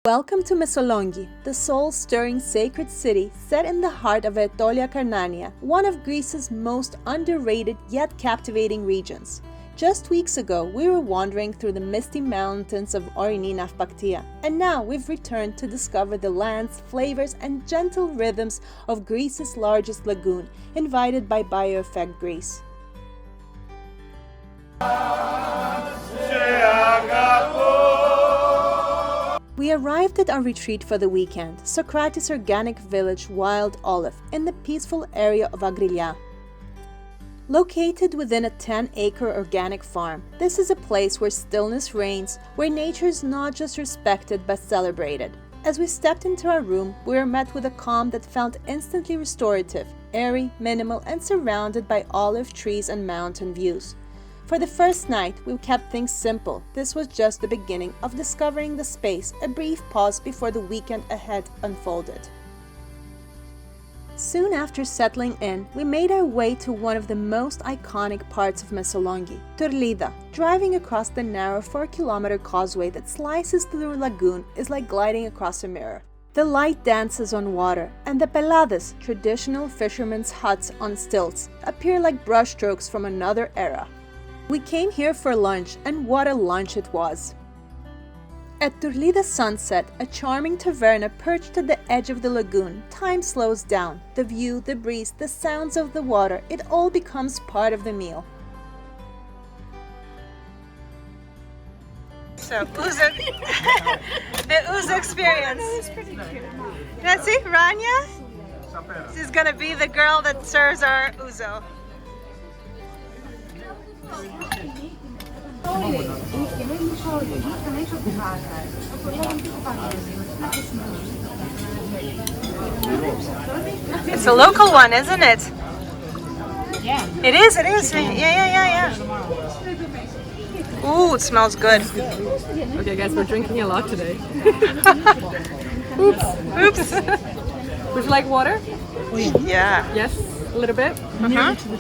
Welcome to Messolonghi, the soul-stirring sacred city set in the heart of Aetolia-Acarnania, one of Greece's most underrated yet captivating regions. Just weeks ago, we were wandering through the misty mountains of Avgotaracho, and now we've returned to discover the lands, flavors, and gentle rhythms of Greece's largest lagoon, invited by BioEffect Greece. We arrived at our retreat for the weekend, Socrates Organic Village Wild Olive, in the peaceful area of Agrilia. Located within a 10-acre organic farm, this is a place where stillness reigns, where nature is not just respected but celebrated. As we stepped into our room, we were met with a calm that felt instantly restorative, airy, minimal, and surrounded by olive trees and mountain views. For the first night, we kept things simple. This was just the beginning of discovering the space, a brief pause before the weekend ahead unfolded. Soon after settling in, we made our way to one of the most iconic parts of Messolonghi, Tourlida. Driving across the narrow 4-kilometer causeway that slices through the lagoon is like gliding across a mirror. The light dances on water, and the pelades, traditional fishermen's huts on stilts, appear like brushstrokes from another era. We came here for lunch, and what a lunch it was! At Tourlida sunset, a charming taverna perched at the edge of the lagoon, time slows down. The view, the breeze, the sounds of the water, it all becomes part of the meal. So, Ouzo, the Ouzo experience. That was pretty cute. Let's see, Rania? She's gonna be the girl that serves our Ouzo. It's a local one, isn't it? Yeah. It is. Yeah. Ooh, it smells good. Okay guys, we're drinking a lot today. Oops. Would you like water? Yeah. Yes, a little bit. Uh-huh. Nearly to the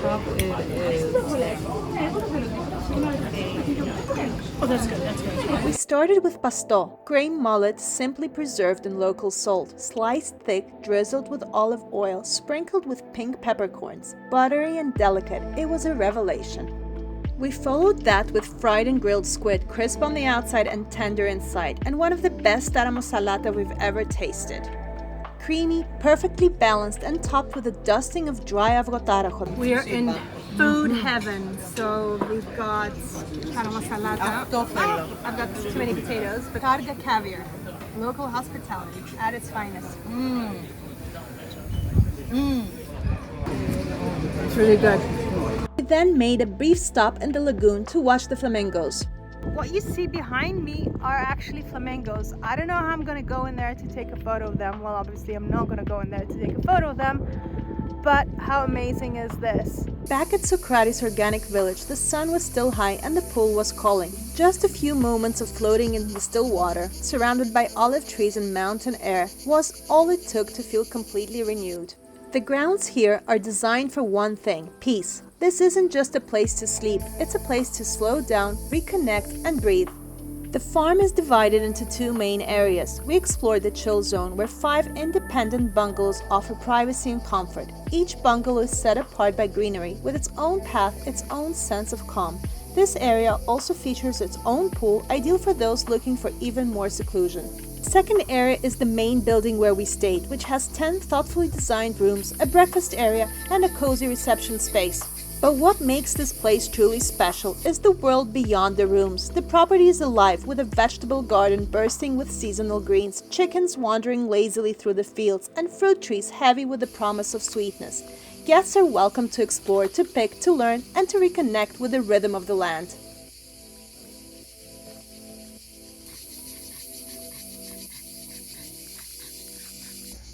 top it is. Oh, that's good. We started with pasto, grain mullet simply preserved in local salt, sliced thick, drizzled with olive oil, sprinkled with pink peppercorns. Buttery and delicate, it was a revelation. We followed that with fried and grilled squid, crisp on the outside and tender inside, and one of the best salata we've ever tasted. Creamy, perfectly balanced, and topped with a dusting of dry Avgotaracho. We are in food heaven, so we've got salata. I've got too many potatoes. Bottarga Caviar, local hospitality at its finest. It's really good. We then made a brief stop in the lagoon to watch the flamingos. What you see behind me are actually flamingos. I don't know how I'm gonna go in there to take a photo of them. Well, obviously I'm not gonna go in there to take a photo of them, but how amazing is this? Back at Socrates Organic Village, the sun was still high and the pool was calling. Just a few moments of floating in the still water, surrounded by olive trees and mountain air, was all it took to feel completely renewed. The grounds here are designed for one thing: peace. This isn't just a place to sleep, it's a place to slow down, reconnect, and breathe. The farm is divided into two main areas. We explored the chill zone, where 5 independent bungalows offer privacy and comfort. Each bungalow is set apart by greenery, with its own path, its own sense of calm. This area also features its own pool, ideal for those looking for even more seclusion. Second area is the main building where we stayed, which has 10 thoughtfully designed rooms, a breakfast area, and a cozy reception space. But what makes this place truly special is the world beyond the rooms. The property is alive, with a vegetable garden bursting with seasonal greens, chickens wandering lazily through the fields, and fruit trees heavy with the promise of sweetness. Guests are welcome to explore, to pick, to learn, and to reconnect with the rhythm of the land.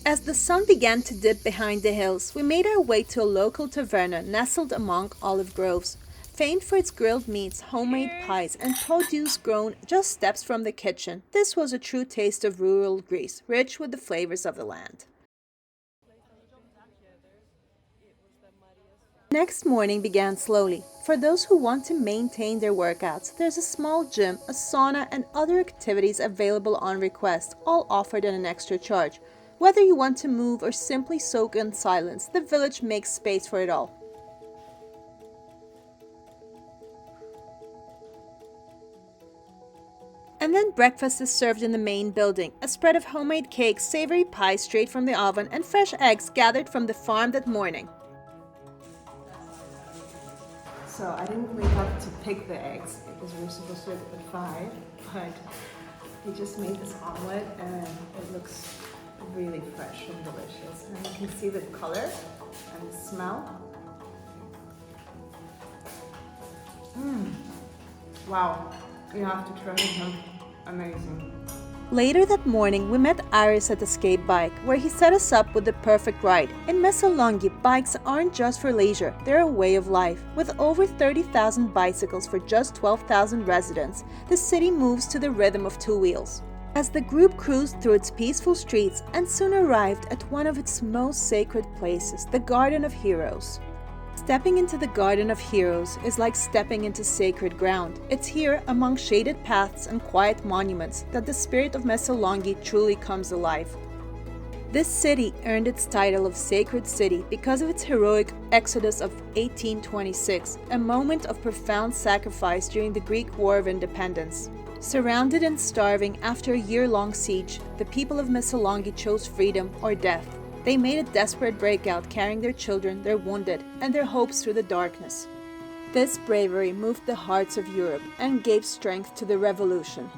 As the sun began to dip behind the hills, we made our way to a local taverna nestled among olive groves. Famed for its grilled meats, homemade pies, and produce grown just steps from the kitchen, this was a true taste of rural Greece, rich with the flavors of the land. Next morning began slowly. for those who want to maintain their workouts, there's a small gym, a sauna, and other activities available on request, all offered at an extra charge. Whether you want to move or simply soak in silence, the village makes space for it all. And then breakfast is served in the main building, a spread of homemade cakes, savory pies straight from the oven, and fresh eggs gathered from the farm that morning. So I didn't wake up to pick the eggs because we were supposed to at 5, but they just made this omelet and it looks really fresh and delicious. And you can see the color and the smell. Wow, you have to try them. Amazing. Later that morning, we met Iris at the skate bike, where he set us up with the perfect ride. In Messolonghi, bikes aren't just for leisure, they're a way of life. With over 30,000 bicycles for just 12,000 residents, the city moves to the rhythm of two wheels. As the group cruised through its peaceful streets and soon arrived at one of its most sacred places, the Garden of Heroes. Stepping into the Garden of Heroes is like stepping into sacred ground. It's here, among shaded paths and quiet monuments, that the spirit of Messolonghi truly comes alive. This city earned its title of Sacred City because of its heroic exodus of 1826, a moment of profound sacrifice during the Greek War of Independence. Surrounded and starving after a year-long siege, the people of Messolonghi chose freedom or death. They made a desperate breakout, carrying their children, their wounded, and their hopes through the darkness. This bravery moved the hearts of Europe and gave strength to the revolution.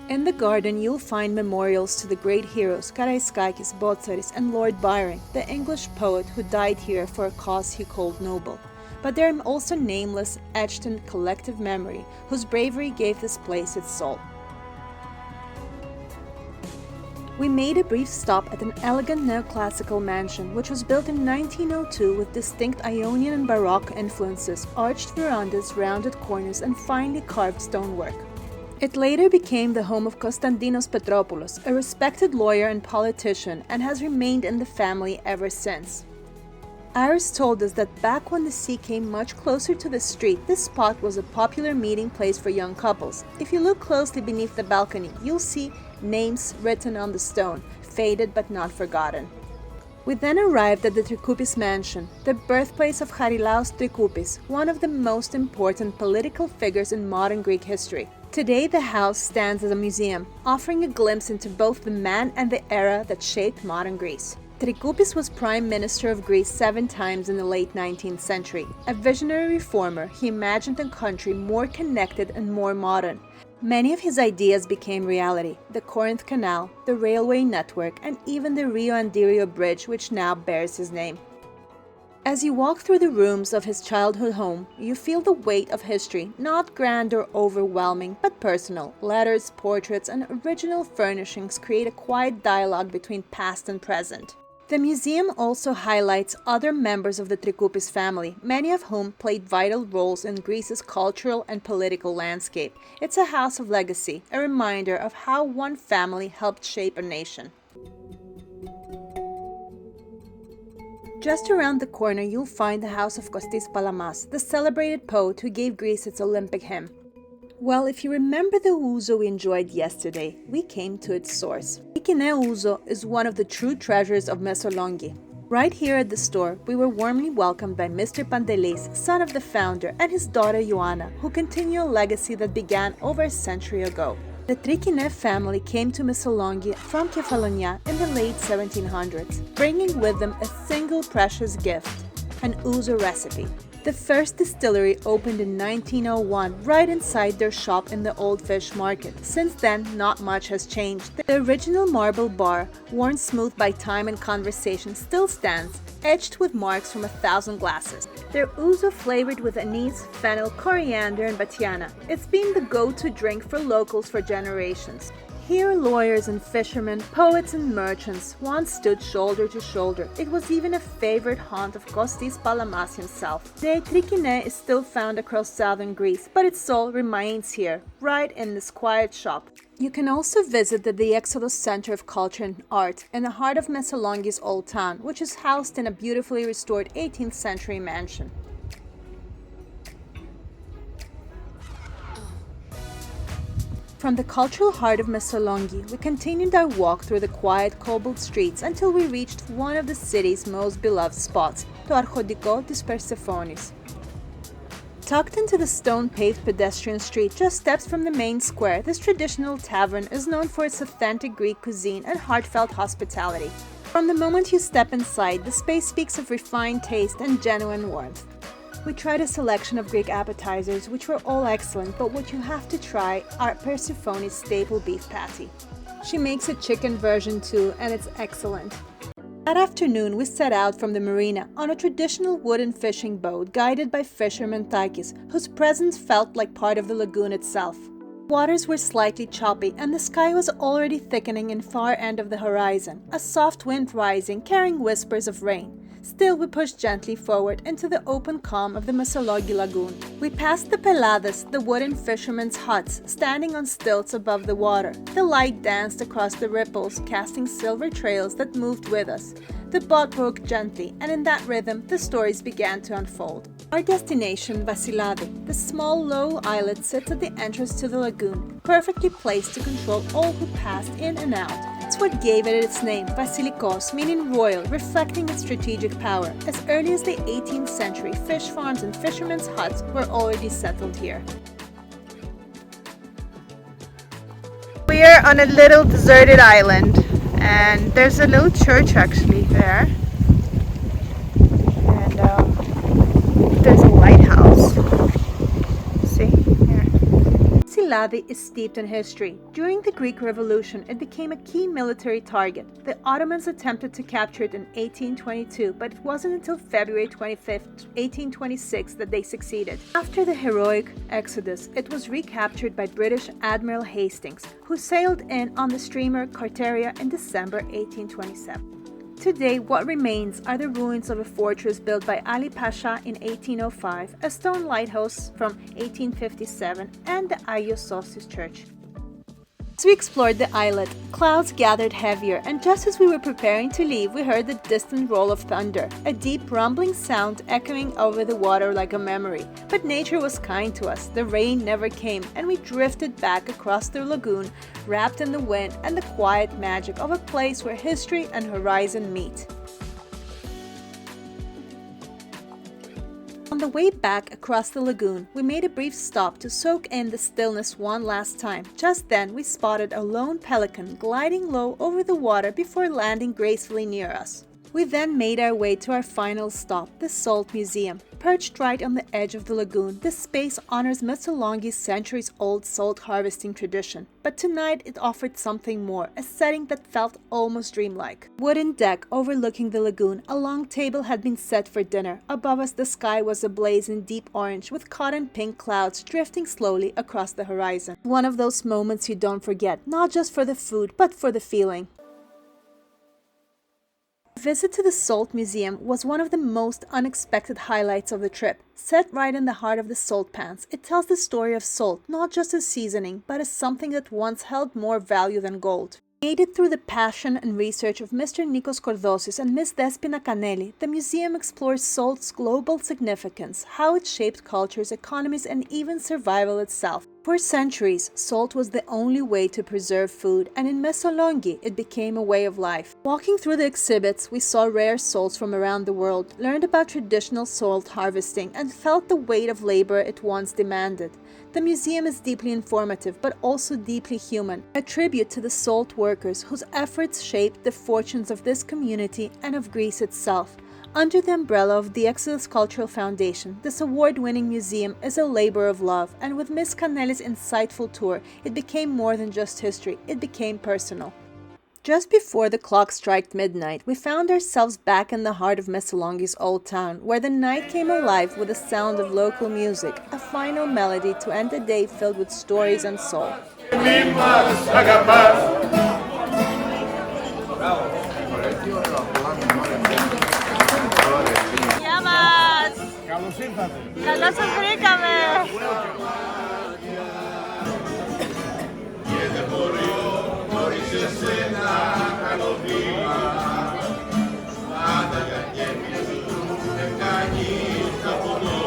In the garden, you'll find memorials to the great heroes Karaiskakis, Botsaris, and Lord Byron, the English poet who died here for a cause he called noble. But there are also nameless, etched in collective memory, whose bravery gave this place its soul. We made a brief stop at an elegant neoclassical mansion, which was built in 1902 with distinct Ionian and Baroque influences, arched verandas, rounded corners, and finely carved stonework. It later became the home of Konstantinos Petropoulos, a respected lawyer and politician, and has remained in the family ever since. Iris told us that back when the sea came much closer to the street, this spot was a popular meeting place for young couples. If you look closely beneath the balcony, you'll see names written on the stone, faded but not forgotten. We then arrived at the Trikoupis mansion, the birthplace of Charilaos Trikoupis, one of the most important political figures in modern Greek history. Today, the house stands as a museum, offering a glimpse into both the man and the era that shaped modern Greece. Trikoupis was Prime Minister of Greece 7 times in the late 19th century. A visionary reformer, he imagined a country more connected and more modern. Many of his ideas became reality: the Corinth Canal, the railway network, and even the Rio Andirio Bridge, which now bears his name. As you walk through the rooms of his childhood home, you feel the weight of history, not grand or overwhelming, but personal. Letters, portraits, and original furnishings create a quiet dialogue between past and present. The museum also highlights other members of the Trikoupis family, many of whom played vital roles in Greece's cultural and political landscape. It's a house of legacy, a reminder of how one family helped shape a nation. Just around the corner, you'll find the house of Kostis Palamas, the celebrated poet who gave Greece its Olympic hymn. Well, if you remember the Ouzo we enjoyed yesterday, we came to its source. Trikene Ouzo is one of the true treasures of Messolonghi. Right here at the store, we were warmly welcomed by Mr. Pantelis, son of the founder, and his daughter Ioanna, who continue a legacy that began over a century ago. The Trikene family came to Messolonghi from Kefalonia in the late 1700s, bringing with them a single precious gift, an Ouzo recipe. The first distillery opened in 1901 right inside their shop in the Old Fish Market. Since then, not much has changed. The original marble bar, worn smooth by time and conversation, still stands, etched with marks from 1,000 glasses. Their ouzo flavored with anise, fennel, coriander, and batiana. It's been the go-to drink for locals for generations. Here, lawyers and fishermen, poets and merchants once stood shoulder to shoulder. It was even a favorite haunt of Kostis Palamas himself. Today, Trikene is still found across southern Greece, but its soul remains here, right in this quiet shop. You can also visit the Exodus Center of Culture and Art in the heart of Messolonghi's old town, which is housed in a beautifully restored 18th century mansion. From the cultural heart of Messolonghi, we continued our walk through the quiet cobbled streets until we reached one of the city's most beloved spots, το Archodico της Persephonis. Tucked into the stone-paved pedestrian street just steps from the main square, this traditional tavern is known for its authentic Greek cuisine and heartfelt hospitality. From the moment you step inside, the space speaks of refined taste and genuine warmth. We tried a selection of Greek appetizers, which were all excellent, but what you have to try are Persephone's staple beef patty. She makes a chicken version too, and it's excellent. That afternoon, we set out from the marina on a traditional wooden fishing boat guided by fisherman Takis, whose presence felt like part of the lagoon itself. Waters were slightly choppy, and the sky was already thickening in far end of the horizon, a soft wind rising, carrying whispers of rain. Still, we pushed gently forward into the open calm of the Messolonghi Lagoon. We passed the peladas, the wooden fishermen's huts, standing on stilts above the water. The light danced across the ripples, casting silver trails that moved with us. The boat rocked gently, and in that rhythm, the stories began to unfold. Our destination, Vasiladi, the small low islet sits at the entrance to the lagoon, perfectly placed to control all who passed in and out. It's what gave it its name, Basilikos, meaning royal, reflecting its strategic power. As early as the 18th century, fish farms and fishermen's huts were already settled here. We are on a little deserted island, and there's a little church actually there. And there's a lighthouse. See? Here. Vasiladi is steeped in history. During the Greek Revolution, it became a key military target. The Ottomans attempted to capture it in 1822, but it wasn't until February 25, 1826 that they succeeded. After the heroic exodus, it was recaptured by British Admiral Hastings, who sailed in on the steamer Carteria in December 1827. Today, what remains are the ruins of a fortress built by Ali Pasha in 1805, a stone lighthouse from 1857, and the Agios Sostis Church. As we explored the islet, clouds gathered heavier, and just as we were preparing to leave, we heard the distant roll of thunder, a deep rumbling sound echoing over the water like a memory. But nature was kind to us, the rain never came, and we drifted back across the lagoon, wrapped in the wind and the quiet magic of a place where history and horizon meet. On the way back across the lagoon, we made a brief stop to soak in the stillness one last time. Just then, we spotted a lone pelican gliding low over the water before landing gracefully near us. We then made our way to our final stop, the Salt Museum. Perched right on the edge of the lagoon, this space honors Messolonghi's centuries-old salt harvesting tradition. But tonight it offered something more, a setting that felt almost dreamlike. Wooden deck overlooking the lagoon, a long table had been set for dinner. Above us the sky was ablaze in deep orange, with cotton pink clouds drifting slowly across the horizon. One of those moments you don't forget, not just for the food, but for the feeling. A visit to the Salt Museum was one of the most unexpected highlights of the trip. Set right in the heart of the salt pans, it tells the story of salt, not just as seasoning, but as something that once held more value than gold. Aided through the passion and research of Mr. Nikos Kordosis and Ms. Despina Kaneli, the museum explores salt's global significance, how it shaped cultures, economies, and even survival itself. For centuries, salt was the only way to preserve food, and in Messolonghi, it became a way of life. Walking through the exhibits, we saw rare salts from around the world, learned about traditional salt harvesting, and felt the weight of labor it once demanded. The museum is deeply informative, but also deeply human, a tribute to the salt workers whose efforts shaped the fortunes of this community and of Greece itself. Under the umbrella of the Exodus Cultural Foundation, this award-winning museum is a labor of love, and with Ms. Kaneli's insightful tour, it became more than just history, it became personal. Just before the clock struck midnight, we found ourselves back in the heart of Messolonghi's old town, where the night came alive with the sound of local music, a final melody to end a day filled with stories and soul. Γεια μας! Καλώς ήρθατε! Καλώς σας βρήκαμε! Και δεν μπορεί χωρίς εσένα κάνω βήμα. Πάντα για κέφι σου με κάνεις να πονώ.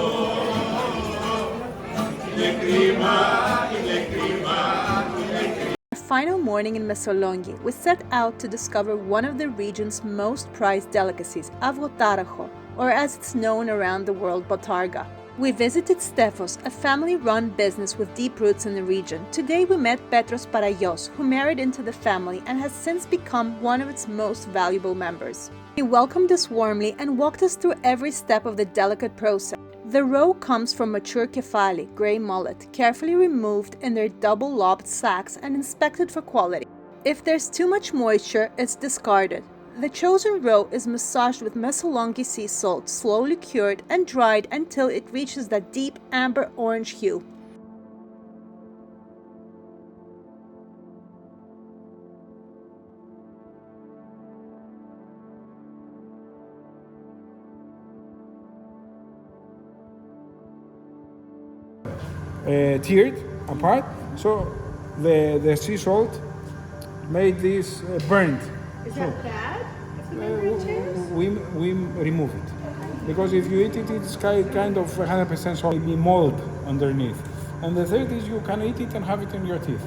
Είναι κρίμα, final morning in Messolonghi, we set out to discover one of the region's most prized delicacies, Avgotaracho, or as it's known around the world, Bottarga. We visited Stefos, a family-run business with deep roots in the region. Today we met Petros Parayos, who married into the family and has since become one of its most valuable members. He welcomed us warmly and walked us through every step of the delicate process. The roe comes from mature kefali, grey mullet, carefully removed in their double-lobed sacks and inspected for quality. If there's too much moisture, it's discarded. The chosen roe is massaged with Messolonghi sea salt, slowly cured and dried until it reaches that deep amber-orange hue. Teared apart, so the sea salt made this burnt. Is that bad? We remove it because if you eat it, it's kind of 100% salt, maybe mold underneath. And the third is you can eat it and have it in your teeth.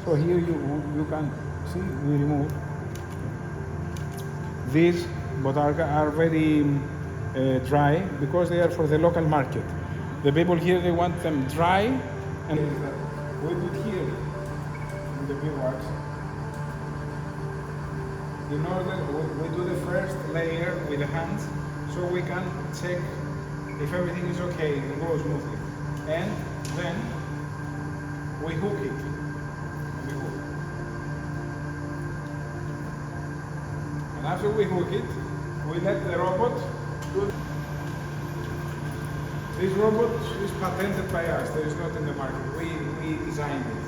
So here you can see we remove. These Bottarga are very dry because they are for the local market. The people here, they want them dry, and we put here in the bivouacs. In order, we do the first layer with the hands, so we can check if everything is okay and goes smoothly. And then we hook it. And after we hook it, we let the robot do it. This robot is patented by us. There is not in the market. We designed it.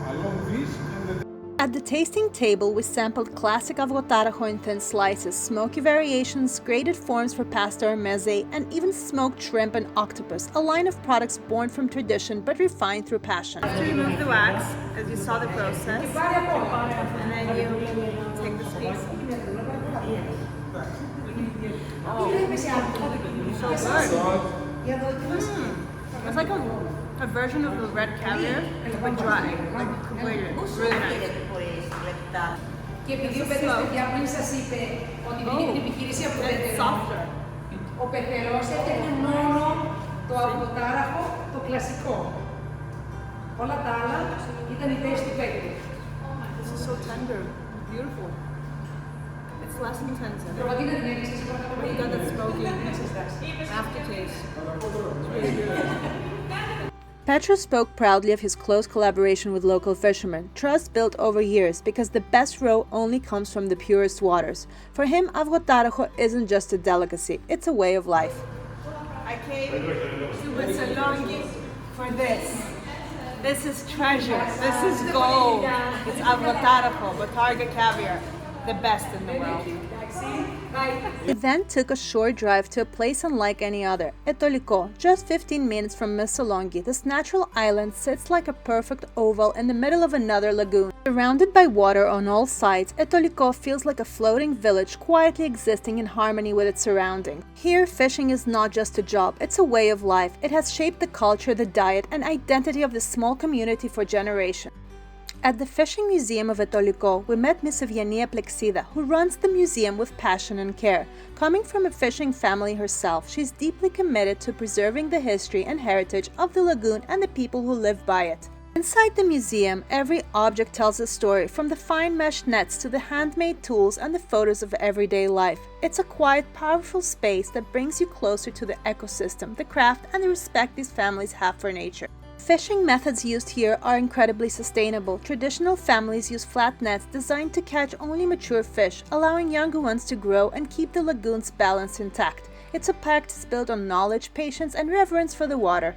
Along this and the... At the tasting table, we sampled classic Avgotaracho in thin slices, smoky variations, grated forms for pasta or meze, and even smoked shrimp and octopus, a line of products born from tradition but refined through passion. After you remove the wax, as you saw the process, and then you take this piece. Oh, so good. It's like a version of the red caviar, but dry, like completely. Really nice. Και επειδή ο Πέτρος παιδιά πριν σας είπε ότι βγήκε την επιχείρηση από το πεθερό, ο πεθερός έφτιαχνε μόνο το Avgotaracho, το κλασικό. Όλα τα άλλα ήταν η θέση του Πέτρου. This is so tender, beautiful. It's less intensive. Προβατίνα την έκθεση. You got that smoky aftertaste. It's really good. Petros spoke proudly of his close collaboration with local fishermen, trust built over years because the best roe only comes from the purest waters. For him, Avgotaracho isn't just a delicacy, it's a way of life. I came to Messolonghi for this. This is treasure. This is gold. It's Avgotaracho, Bottarga Caviar, the best in the world. We then took a short drive to a place unlike any other, Aitoliko, just 15 minutes from Messolonghi. This natural island sits like a perfect oval in the middle of another lagoon. Surrounded by water on all sides, Aitoliko feels like a floating village quietly existing in harmony with its surroundings. Here, fishing is not just a job, it's a way of life. It has shaped the culture, the diet, and identity of this small community for generations. At the Fishing Museum of Aitoliko, we met Miss Eugenia Plexida, who runs the museum with passion and care. Coming from a fishing family herself, she's deeply committed to preserving the history and heritage of the lagoon and the people who live by it. Inside the museum, every object tells a story, from the fine mesh nets to the handmade tools and the photos of everyday life. It's a quiet, powerful space that brings you closer to the ecosystem, the craft, and the respect these families have for nature. Fishing methods used here are incredibly sustainable. Traditional families use flat nets designed to catch only mature fish, allowing younger ones to grow and keep the lagoon's balance intact. It's a practice built on knowledge, patience, and reverence for the water.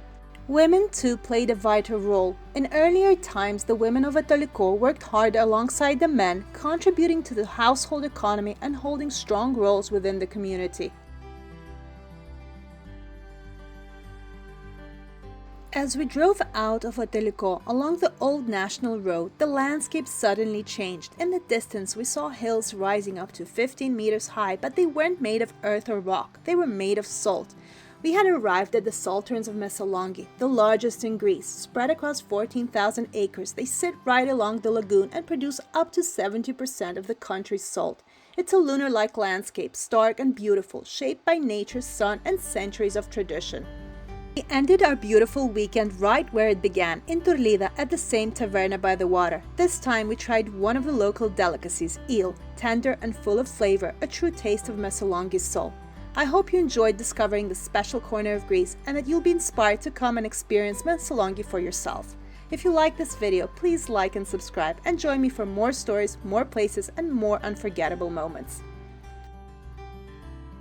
Women too played a vital role. In earlier times, the women of Aitoliko worked hard alongside the men, contributing to the household economy and holding strong roles within the community. As we drove out of Aitoliko along the old national road, the landscape suddenly changed. In the distance, we saw hills rising up to 15 meters high, but they weren't made of earth or rock, they were made of salt. We had arrived at the salterns of Messolonghi, the largest in Greece. Spread across 14,000 acres, they sit right along the lagoon and produce up to 70% of the country's salt. It's a lunar-like landscape, stark and beautiful, shaped by nature's sun and centuries of tradition. We ended our beautiful weekend right where it began, in Tourlida, at the same taverna by the water. This time we tried one of the local delicacies, eel, tender and full of flavor, a true taste of Messolonghi's soul. I hope you enjoyed discovering the special corner of Greece and that you'll be inspired to come and experience Messolonghi for yourself. If you like this video, please like and subscribe and join me for more stories, more places, and more unforgettable moments.